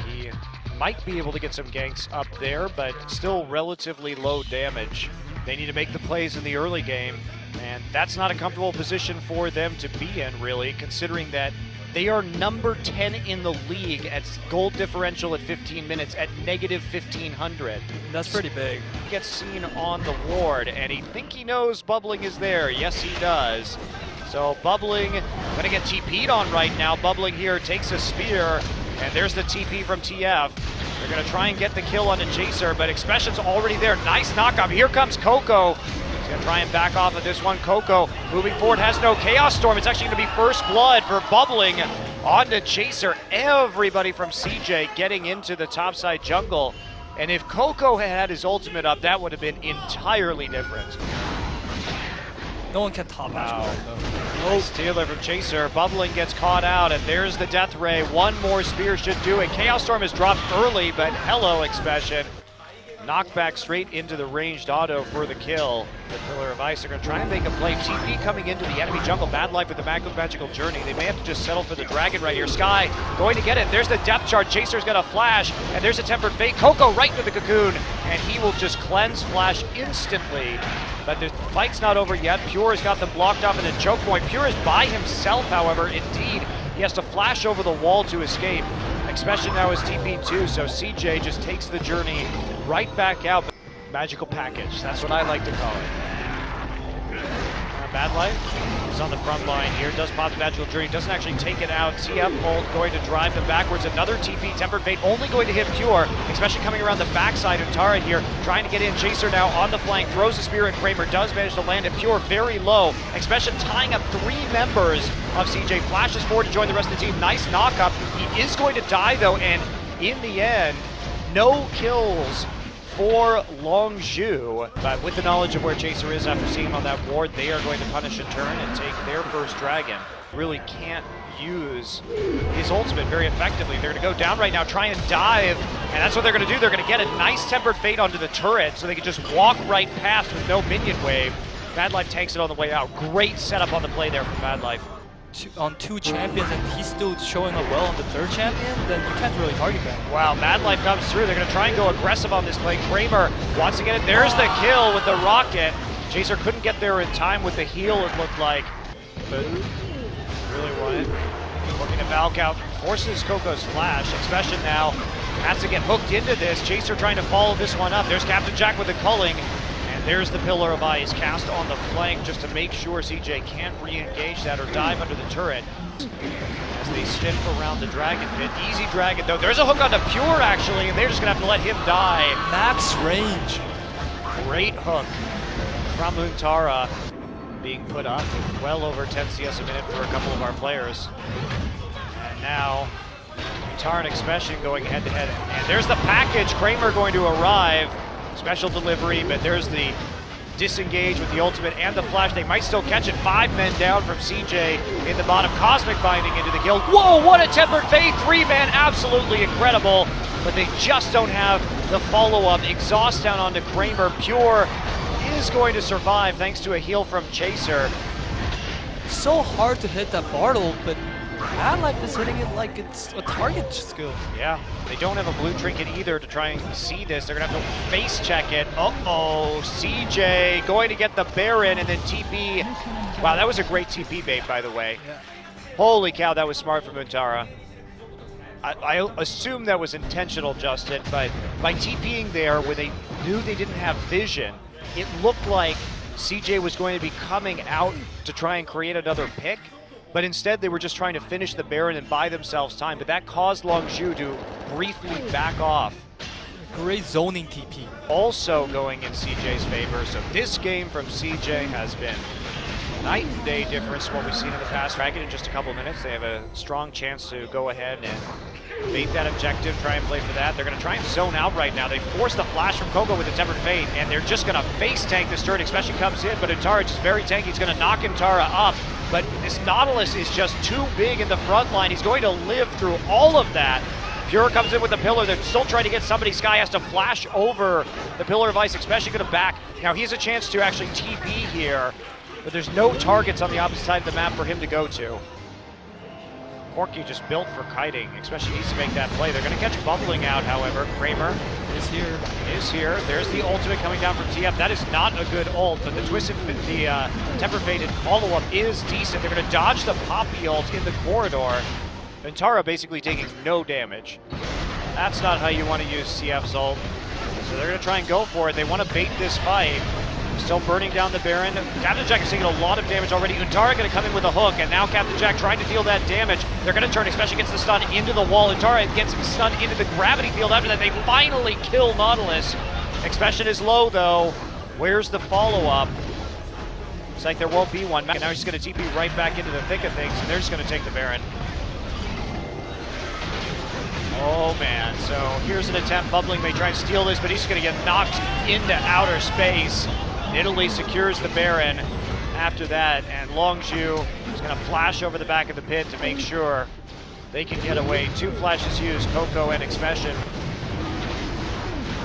he might be able to get some ganks up there, but still relatively low damage. They need to make the plays in the early game, and that's not a comfortable position for them to be in, really, considering that they are number 10 in the league at gold differential at 15 minutes at negative 1,500. That's pretty big. Gets seen on the ward, and he think he knows Bubbling is there. Yes, he does. So Bubbling gonna get TP'd on right now. Bubbling here takes a spear, and there's the TP from TF. They're gonna try and get the kill on the Chaser, but Expession's already there. Nice knockup. Here comes Coco. He's gonna try and back off of this one. Coco moving forward, has no Chaos Storm. It's actually gonna be first blood for Bubbling on the Chaser. Everybody from CJ getting into the topside jungle. And if Coco had had his ultimate up, that would have been entirely different. No one can top Wow. Nice stealer from Chaser. Bubbling gets caught out, and there's the Death Ray. One more spear should do it. Chaos Storm is dropped early, but hello, Expession. Knockback straight into the ranged auto for the kill. The Pillar of Ice are going to try and make a play. TP coming into the enemy jungle. Madlife with the Magical Journey. They may have to just settle for the Dragon right here. Sky going to get it. There's the depth chart. Chaser's got a flash, and there's a Tempered Fate. Coco right into the cocoon, and he will just cleanse flash instantly. But the fight's not over yet. Pure has got them blocked off in a choke point. Pure is by himself, however. Indeed, he has to flash over the wall to escape. Expession now is TP2, so CJ just takes the journey right back out. Magical package, that's what I like to call it. Madlife is on the front line here, does pop the Magical Journey, doesn't actually take it out. TF ult going to drive them backwards. Another TP, Tempered Fate only going to hit Pure, especially coming around the backside. Untara here, trying to get in. Chaser now on the flank, throws the spear at Kramer, does manage to land it. Pure very low. Expession tying up 3 members of CJ, flashes forward to join the rest of the team. Nice knockup. He is going to die though, and in the end, no kills for LONGZHU, but with the knowledge of where Chaser is after seeing him on that ward, they are going to punish in turn and take their first dragon. Really can't use his ultimate very effectively. They're going to go down right now, try and dive, and that's what they're going to do. They're going to get a nice Tempered Fate onto the turret so they can just walk right past with no minion wave. Madlife takes it on the way out. Great setup on the play there from Madlife. On 2 champions and he's still showing up well on the 3rd champion, then you can't really target that. Wow, Madlife comes through. They're going to try and go aggressive on this play. Kramer wants to get it. There's the kill with the rocket. Chaser couldn't get there in time with the heal, it looked like. But really wanted. Looking to Valk out. Forces Coco's flash. Expession now has to get hooked into this. Chaser trying to follow this one up. There's Captain Jack with the culling. There's the Pillar of Ice cast on the flank just to make sure CJ can't re-engage that or dive under the turret as they stiff around the dragon pit. Easy dragon though. There's a hook onto Pure actually, and they're just gonna have to let him die. Max range. Great hook from Untara being put up with well over 10 CS a minute for a couple of our players. And now Untara and Expession going head to head. And there's the package. Kramer going to arrive. Special delivery, but there's the disengage with the ultimate and the flash. They might still catch it. 5 men down from CJ in the bottom. Cosmic binding into the kill. Whoa, what a Tempered Fate! 3-man, absolutely incredible. But they just don't have the follow-up. Exhaust down onto Kramer. Pure is going to survive thanks to a heal from Chaser. So hard to hit that Bartle, but Madlife is hitting it like it's a target skill. Yeah, they don't have a blue trinket either to try and see this. They're gonna have to face check it. Uh-oh, CJ going to get the Baron and then TP. Wow, that was a great TP bait, by the way. Yeah. Holy cow, that was smart from Untara. I assume that was intentional, Justin, but by TPing there where they knew they didn't have vision, it looked like CJ was going to be coming out to try and create another pick. But instead, they were just trying to finish the Baron and buy themselves time. But that caused LONGZHU to briefly back off. Great zoning TP. Also going in CJ's favor. So this game from CJ has been night and day difference from what we've seen in the past. Dragon in just a couple minutes. They have a strong chance to go ahead and bait that objective, try and play for that. They're going to try and zone out right now. They forced the flash from Coco with the Tempered Fate, and they're just going to face tank this turret. Expession comes in, but Untara just very tanky. He's going to knock Untara up. But this Nautilus is just too big in the front line. He's going to live through all of that. Pure comes in with the pillar. They're still trying to get somebody. Sky has to flash over the Pillar of Ice, especially going to back. Now he has a chance to actually TP here, but there's no targets on the opposite side of the map for him to go to. Corki just built for kiting, especially needs to make that play. They're going to catch Bubbling out, however. Kramer Is here. There's the ultimate coming down from TF. That is not a good ult, but the Twisted, the Temper Faded follow-up is decent. They're going to dodge the Poppy ult in the corridor. Untara basically taking no damage. That's not how you want to use CF's ult. So they're going to try and go for it. They want to bait this fight. Still burning down the Baron. Captain Jack is taking a lot of damage already. Untara going to come in with a hook, and now Captain Jack trying to deal that damage. They're going to turn, especially gets the stun into the wall. Untara gets stunned into the gravity field. After that, they finally kill Nautilus. Expession is low, though. Where's the follow-up? Looks like there won't be one. Now he's going to TP right back into the thick of things, and they're just going to take the Baron. Oh man, so here's an attempt. Bubbling may try and steal this, but he's going to get knocked into outer space. Nidalee secures the Baron after that, and LONGZHU is going to flash over the back of the pit to make sure they can get away. 2 flashes used, Coco and Expession.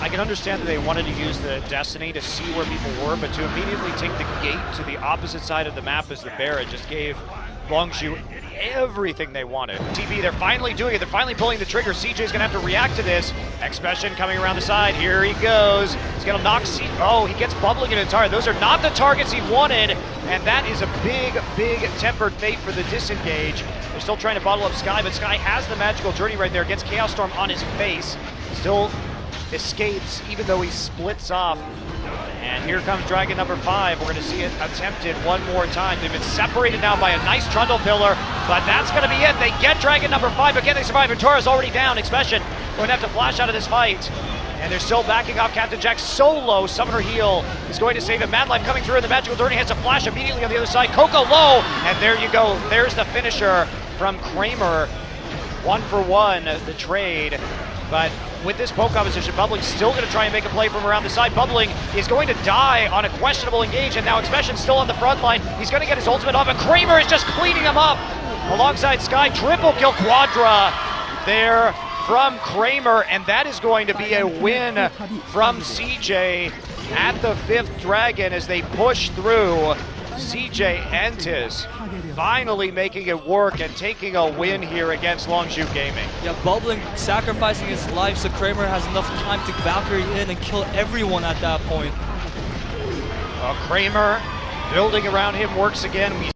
I can understand that they wanted to use the Destiny to see where people were, but to immediately take the gate to the opposite side of the map as the Baron just gave LONGZHU everything they wanted. TP, they're finally doing it. They're finally pulling the trigger. CJ's gonna have to react to this. Expession coming around the side. Here he goes. He's gonna knock Oh, he gets Bubbling and Untara. Those are not the targets he wanted, and that is a big tempered fate for the disengage. They're still trying to bottle up Sky, but Sky has the magical journey right there. Gets Chaos Storm on his face. Still escapes, even though he splits off. And here comes Dragon number 5. We're going to see it attempted one more time. They've been separated now by a nice Trundle pillar, but that's going to be it. They get Dragon number 5, but can they survive? Untara's already down. Expession going to have to flash out of this fight. And they're still backing up Captain Jack solo. Summoner Heal is going to save him. Madlife coming through, and the Magical Journey has a flash immediately on the other side. Coco low, and there you go. There's the finisher from Kramer. 1 for 1, the trade. But with this poke opposition, Bubbling still going to try and make a play from around the side. Bubbling is going to die on a questionable engage, and now Expession's still on the front line. He's going to get his ultimate off, and Kramer is just cleaning him up alongside Sky. Triple kill quadra there from Kramer, and that is going to be a win from CJ at the 5th Dragon as they push through. CJ ENTUS finally making it work and taking a win here against LONGZHU Gaming. Yeah, Bubbling sacrificing his life so Kramer has enough time to Valkyrie in and kill everyone at that point. Kramer building around him works again.